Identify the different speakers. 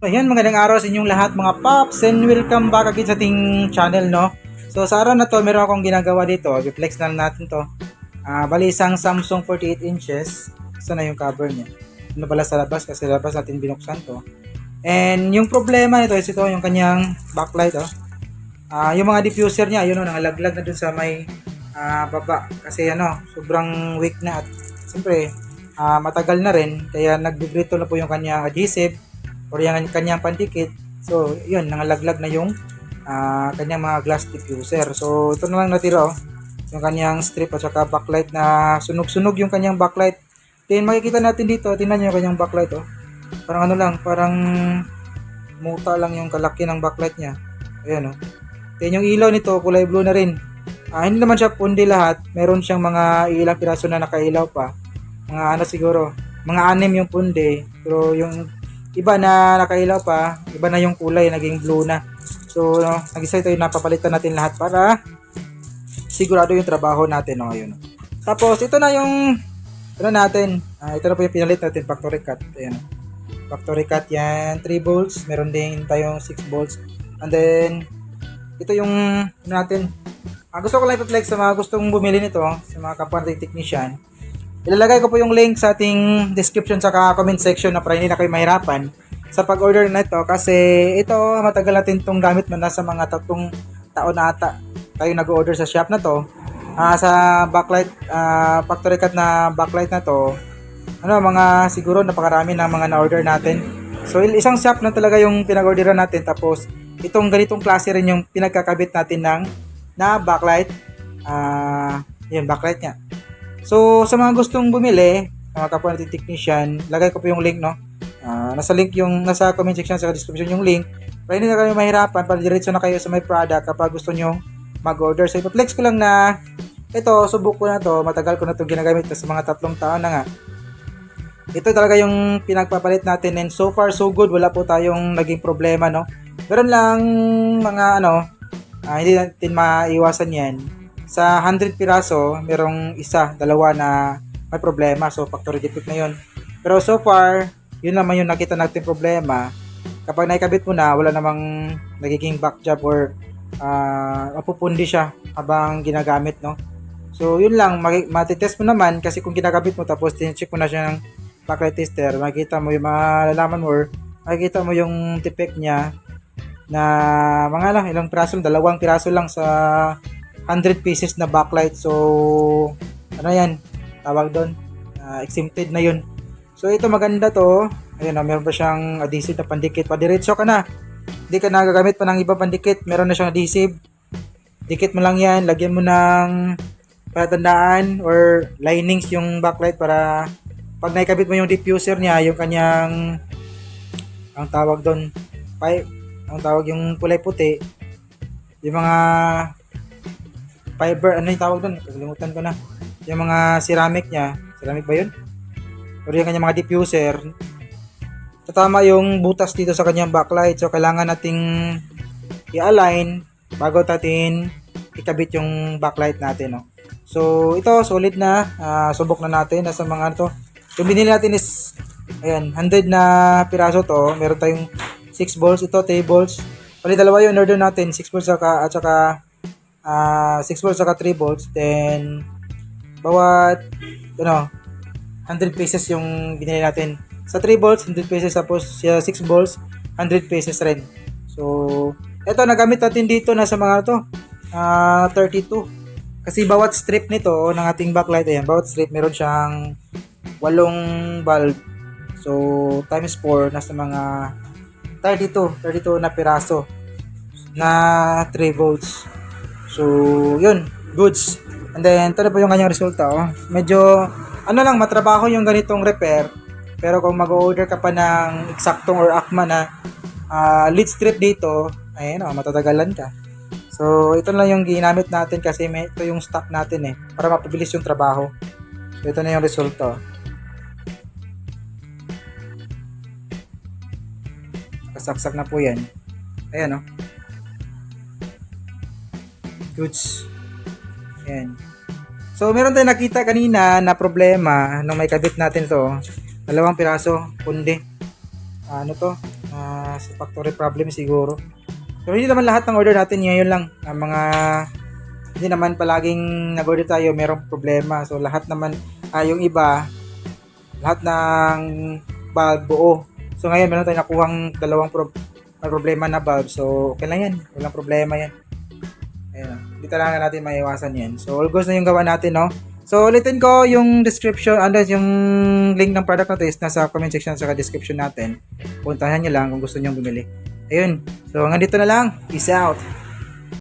Speaker 1: Ayan, magandang araw sa inyong lahat mga paps and welcome back again sa ating channel, no? So sa araw na to, meron akong ginagawa dito. I-flex na lang natin to. Bali isang Samsung 48 inches. Ito na yung cover niya. Ano pala sa labas kasi labas natin binuksan to. And yung problema nito is ito, yung kanyang backlight, oh. Yung mga diffuser niya, yun, nangalaglag na dun sa may baba. Kasi sobrang weak na at siyempre, matagal na rin. Kaya nagbibrito na po yung kanyang adhesive or yung kanyang pandikit. So, yun, nangalaglag na yung kanyang mga glass diffuser. So, ito na lang natira, oh. Yung kanyang strip at saka backlight na sunog-sunog yung kanyang backlight. Then, makikita natin dito, tingnan nyo yung kanyang backlight, oh. Parang parang muta lang yung kalaki ng backlight niya. Ayan, oh. Then, yung ilaw nito, kulay blue na rin. Hindi naman siya pundi lahat. Meron siyang mga ilang piraso na nakailaw pa. Mga siguro, mga 6 yung pundi. Pero yung iba na nakailaw pa, iba na yung kulay, naging blue na. So, nag-isa ito yung napapalitan natin lahat para sigurado yung trabaho natin ngayon. Tapos, ito na yung natin. Ito na po yung pinalit natin, factory cut. Ayan. Factory cut yan, 3 volts. Meron din tayong 6 volts. And then, ito yung natin. Gusto ko lang i-flex sa mga gustong bumili nito, sa mga kapwa nating technician. Ilalagay ko po yung link sa ating description sa comment section na para hindi na kayo mahirapan sa pag-order na ito kasi ito matagal natin itong gamit mo nasa mga 3 taon na ata tayo nag-order sa shop na to. Sa backlight, factory cut na backlight na to, mga siguro napakarami ng mga na-order natin. So isang shop na talaga yung pinag-orderan natin, tapos itong ganitong klase rin yung pinagkakabit natin na backlight. Yun, backlight niya. So, sa mga gustong bumili, mga kapwa natin technician, lagay ko po yung link, no? Nasa comment section, sa description yung link. Para hindi na kayo mahirapan, para diretso na kayo sa may product kapag gusto nyo mag-order. So, ipa-flex ko lang na ito, subok ko na to, matagal ko na itong ginagamit sa mga 3 taon na nga. Ito talaga yung pinagpapalit natin, and so far so good, wala po tayong naging problema, no? Meron lang mga hindi natin maiwasan yan. Sa 100 piraso, merong isa, dalawa na may problema. So, factory defect na yun. Pero so far, yun naman yung nakita natin problema. Kapag naikabit mo na, wala namang nagiging back job or mapupundi siya habang ginagamit, no? So, yun lang. Matitest mo naman kasi kung ginagabit mo tapos tinecheck mo na siya ng backlight tester, makikita mo yung malalaman mo or makikita mo yung defect niya na mga ilang piraso, 2 piraso lang sa 100 pieces na backlight. So, yan, tawag doon, exempted na yun. So, ito maganda to. Ayun, meron pa siyang adhesive na pandikit. Padiretso ka na. Hindi ka nagagamit pa ng ibang pandikit. Meron na siyang adhesive. Dikit mo lang yan. Lagyan mo ng palatandaan or linings yung backlight para pag naikabit mo yung diffuser niya, yung kanyang, ang tawag doon, ang tawag yung kulay puti, yung mga fiber, yung tawag doon, kalimutan ko na, yung mga ceramic niya, ceramic ba yun? Or yung kanyang mga diffuser, tatama yung butas dito sa kanyang backlight. So kailangan nating i-align bago natin ikabit yung backlight natin, no? So ito solid na, subok na natin. Nasa mga to, yung binili natin is ayan, 100 na piraso to. Meron tayong 6 volts, ito 3 volts. Pali dalawa yung order natin, 6 volts at saka 6 volts saka 3 volts. Then bawat 100 pesos yung binili natin. Sa 3 volts 100 pesos, tapos sa 6 volts 100 pesos rin. So ito nagamit natin dito nasa mga 32. Kasi bawat strip nito ng ating backlight, ayan, bawat strip meron siyang 8 bulb. So times 4 nasa mga 32 na piraso na 3 volts. So, yun, goods. And then, ito na po yung kanyang resulta. Medyo, matrabaho yung ganitong repair. Pero kung mag-order ka pa ng eksaktong or akma na lead strip dito, matatagalan ka. So, ito na yung ginamit natin kasi ito yung stock natin para mapabilis yung trabaho. So, ito na yung resulta. Kasaksak na po yan. Ayan, goods. Ayan. So, meron tayong nakita kanina na problema nung may kabit natin to. 2 piraso, pundi. sa factory problem siguro. Pero hindi naman lahat ng order natin ngayon lang. Mga hindi naman palaging nag-order tayo merong problema. So lahat naman yung iba lahat ng valve buo. So ngayon meron tayong nakuhang dalawang problema na valve. So okay lang yan. Walang problema yan. Ayan. Hindi talaga natin maiwasan yan. So all goes na yung gawa natin, no? So ulitin ko yung description, yung link ng product na to is nasa comment section sa description natin. Puntahan nyo lang kung gusto nyo bumili. Ayun. So hanggang dito na lang. Peace out.